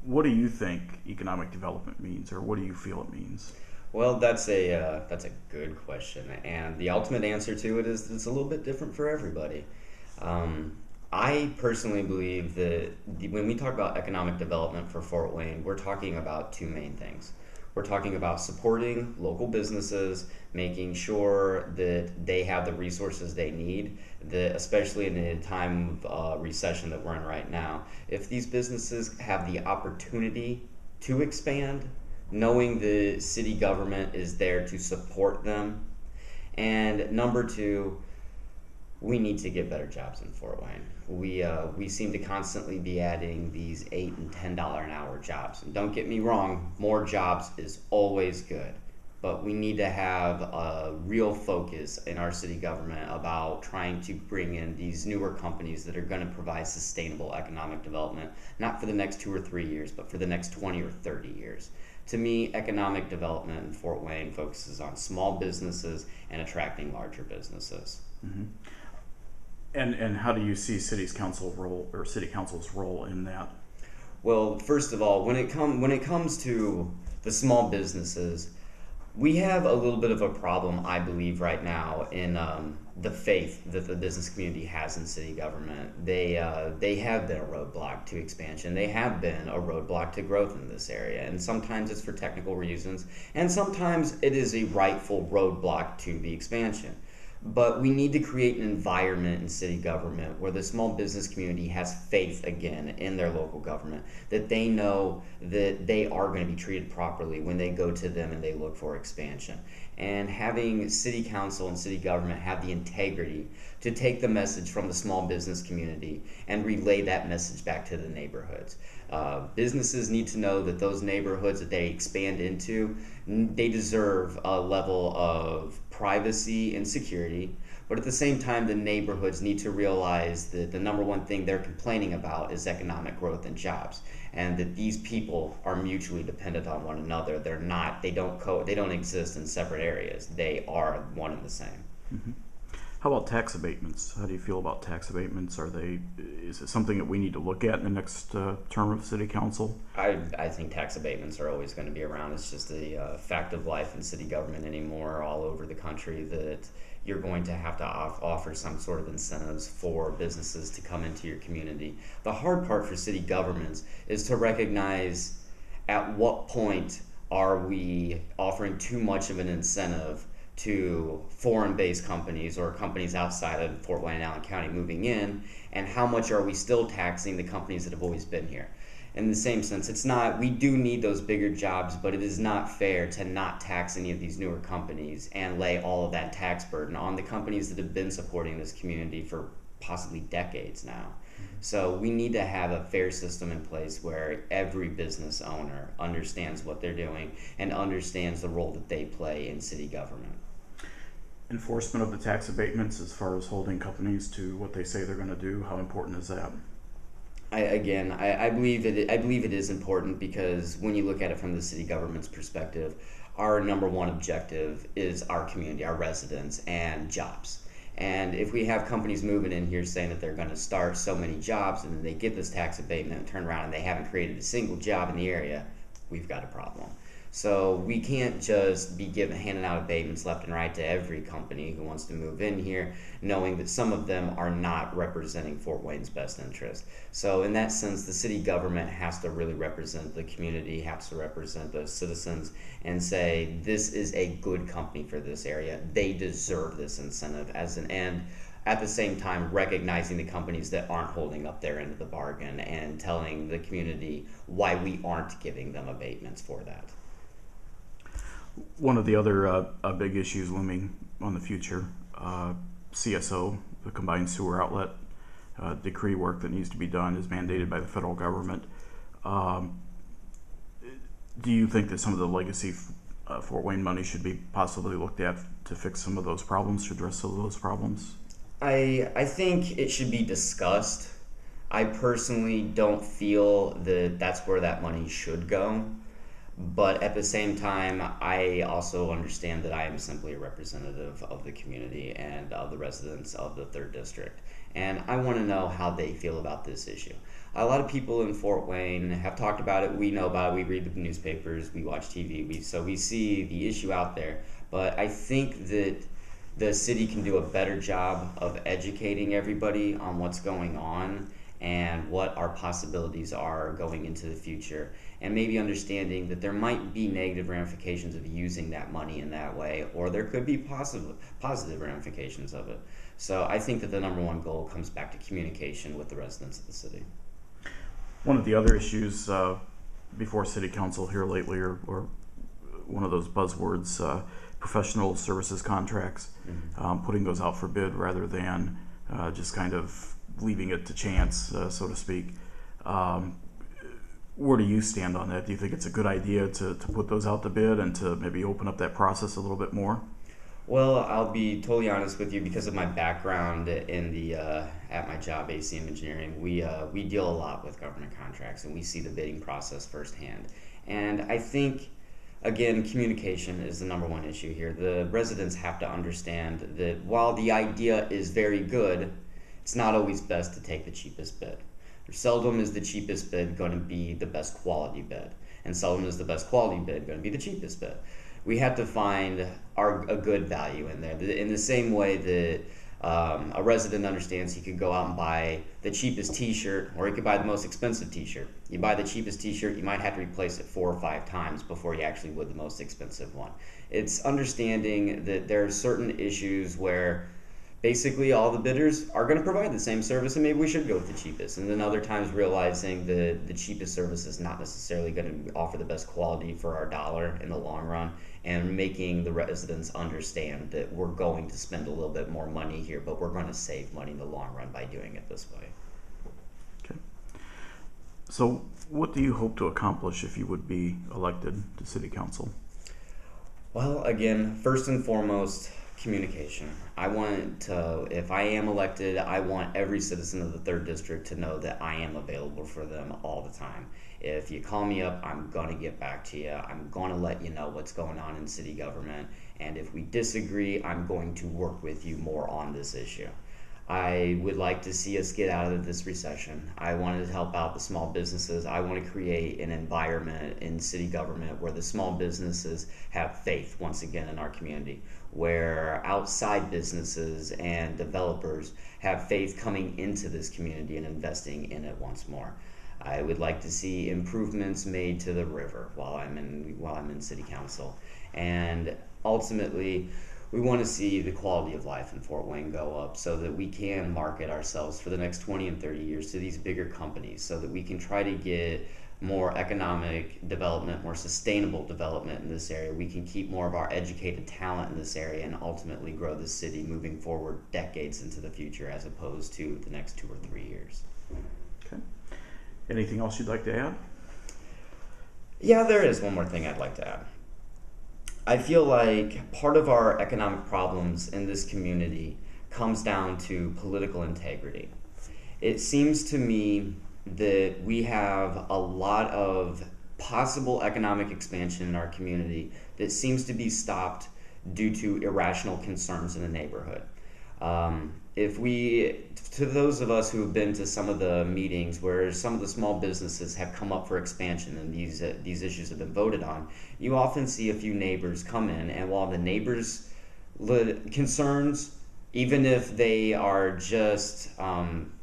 What do you think economic development means, or what do you feel it means? Well, that's a good question, and the ultimate answer to it is it's a little bit different for everybody. Um, I personally believe that when we talk about economic development for Fort Wayne, we're talking about two main things. We're talking about supporting local businesses, making sure that they have the resources they need, that especially in a time of recession that we're in right now. If these businesses have the opportunity to expand, knowing the city government is there to support them. And number two, we need to get better jobs in Fort Wayne. We seem to constantly be adding these $8 and $10 an hour jobs. And don't get me wrong, more jobs is always good, but we need to have a real focus in our city government about trying to bring in these newer companies that are going to provide sustainable economic development, not for the next 2 or 3 years, but for the next 20 or 30 years. To me, economic development in Fort Wayne focuses on small businesses and attracting larger businesses. Mm-hmm. And how do you see city council's role in that? Well, first of all, when it comes to the small businesses, we have a little bit of a problem, I believe, right now in the faith that the business community has in city government. They have been a roadblock to expansion. They have been a roadblock to growth in this area, and sometimes it's for technical reasons, and sometimes it is a rightful roadblock to the expansion. But we need to create an environment in city government where the small business community has faith again in their local government, that they know that they are going to be treated properly when they go to them and they look for expansion. And having city council and city government have the integrity to take the message from the small business community and relay that message back to the neighborhoods. Businesses need to know that those neighborhoods that they expand into, they deserve a level of privacy and security, but at the same time, the neighborhoods need to realize that the number one thing they're complaining about is economic growth and jobs, and that these people are mutually dependent on one another. They don't exist in separate areas. They are one and the same. Mm-hmm. How about tax abatements? How do you feel about tax abatements? Is it something that we need to look at in the next term of city council? I think tax abatements are always going to be around. It's just a fact of life in city government anymore, all over the country, that you're going to have to offer some sort of incentives for businesses to come into your community. The hard part for city governments is to recognize at what point are we offering too much of an incentive to foreign-based companies or companies outside of Fort Wayne and Allen County moving in, and how much are we still taxing the companies that have always been here. In the same sense, it's not, we do need those bigger jobs, but it is not fair to not tax any of these newer companies and lay all of that tax burden on the companies that have been supporting this community for possibly decades now. So we need to have a fair system in place where every business owner understands what they're doing and understands the role that they play in city government. Enforcement of the tax abatements, as far as holding companies to what they say they're going to do, how important is that? I believe it is important, because when you look at it from the city government's perspective, our number one objective is our community, our residents, and jobs. And if we have companies moving in here saying that they're going to start so many jobs, and then they get this tax abatement and turn around and they haven't created a single job in the area, we've got a problem. So we can't just be handing out abatements left and right to every company who wants to move in here, knowing that some of them are not representing Fort Wayne's best interest. So in that sense, the city government has to really represent the community, has to represent the citizens, and say, this is a good company for this area. They deserve this incentive as an end. At the same time, recognizing the companies that aren't holding up their end of the bargain and telling the community why we aren't giving them abatements for that. One of the other big issues looming on the future, CSO, the combined sewer outlet decree work that needs to be done, is mandated by the federal government. Do you think that some of the legacy Fort Wayne money should be possibly looked at to fix some of those problems, to address some of those problems? I think it should be discussed. I personally don't feel that that's where that money should go. But at the same time, I also understand that I am simply a representative of the community and of the residents of the 3rd District. And I want to know how they feel about this issue. A lot of people in Fort Wayne have talked about it. We know about it. We read the newspapers. We watch TV. So we see the issue out there. But I think that the city can do a better job of educating everybody on what's going on and what our possibilities are going into the future, and maybe understanding that there might be negative ramifications of using that money in that way, or there could be positive ramifications of it. So I think that the number one goal comes back to communication with the residents of the city. One of the other issues before City Council here lately, or one of those buzzwords, professional services contracts, putting those out for bid rather than just kind of leaving it to chance, so to speak. Where do you stand on that? Do you think it's a good idea to put those out to bid and to maybe open up that process a little bit more? Well, I'll be totally honest with you. Because of my background in the at my job, ACM Engineering, we deal a lot with government contracts, and we see the bidding process firsthand. And I think, again, communication is the number one issue here. The residents have to understand that while the idea is very good, it's not always best to take the cheapest bid. Seldom is the cheapest bid going to be the best quality bid, and seldom is the best quality bid going to be the cheapest bid. We have to find a good value in there. In the same way that a resident understands he could go out and buy the cheapest t-shirt, or he could buy the most expensive t-shirt. You buy the cheapest t-shirt, you might have to replace it 4 or 5 times before you actually would the most expensive one. It's understanding that there are certain issues where basically all the bidders are going to provide the same service, and maybe we should go with the cheapest. And then other times realizing that the cheapest service is not necessarily going to offer the best quality for our dollar in the long run, and making the residents understand that we're going to spend a little bit more money here, but we're going to save money in the long run by doing it this way. Okay. So what do you hope to accomplish if you would be elected to City Council? Well, again, first and foremost, communication. I want to, if I am elected, I want every citizen of the 3rd District to know that I am available for them all the time. If you call me up, I'm going to get back to you. I'm going to let you know what's going on in city government. And if we disagree, I'm going to work with you more on this issue. I would like to see us get out of this recession. I wanted to help out the small businesses. I want to create an environment in city government where the small businesses have faith once again in our community, where outside businesses and developers have faith coming into this community and investing in it once more. I would like to see improvements made to the river while I'm in city council, and ultimately we want to see the quality of life in Fort Wayne go up so that we can market ourselves for the next 20 and 30 years to these bigger companies, so that we can try to get more economic development, more sustainable development in this area. We can keep more of our educated talent in this area and ultimately grow the city moving forward decades into the future as opposed to the next 2 or 3 years. Okay. Anything else you'd like to add? Yeah, there is one more thing I'd like to add. I feel like part of our economic problems in this community comes down to political integrity. It seems to me that we have a lot of possible economic expansion in our community that seems to be stopped due to irrational concerns in the neighborhood. To those of us who have been to some of the meetings where some of the small businesses have come up for expansion and these issues have been voted on, you often see a few neighbors come in, and while the neighbors' concerns, even if they are just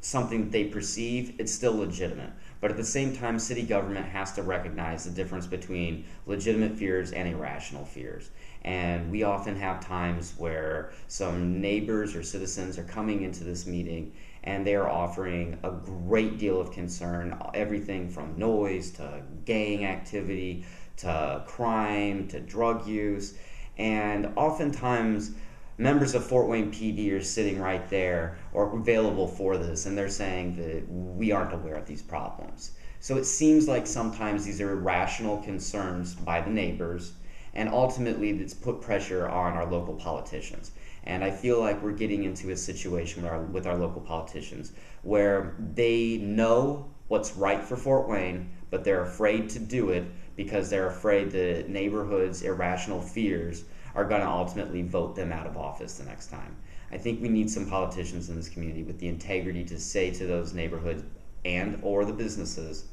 something that they perceive, it's still legitimate. But at the same time, city government has to recognize the difference between legitimate fears and irrational fears. And we often have times where some neighbors or citizens are coming into this meeting and they are offering a great deal of concern, everything from noise to gang activity to crime to drug use. And oftentimes, members of Fort Wayne PD are sitting right there or available for this, and they're saying that we aren't aware of these problems. So it seems like sometimes these are irrational concerns by the neighbors, and ultimately it's put pressure on our local politicians. And I feel like we're getting into a situation with our local politicians where they know what's right for Fort Wayne, but they're afraid to do it because they're afraid the neighborhood's irrational fears are going to ultimately vote them out of office the next time. I think we need some politicians in this community with the integrity to say to those neighborhoods, and or the businesses.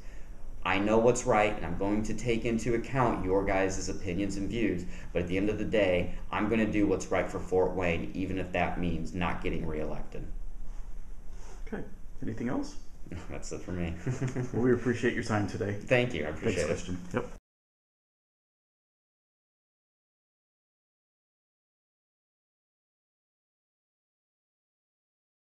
I know what's right, and I'm going to take into account your guys' opinions and views, but at the end of the day, I'm going to do what's right for Fort Wayne, even if that means not getting reelected. Okay. Anything else? That's it for me. Well, we appreciate your time today. Thank you. I appreciate Thanks, it. Christian. Yep.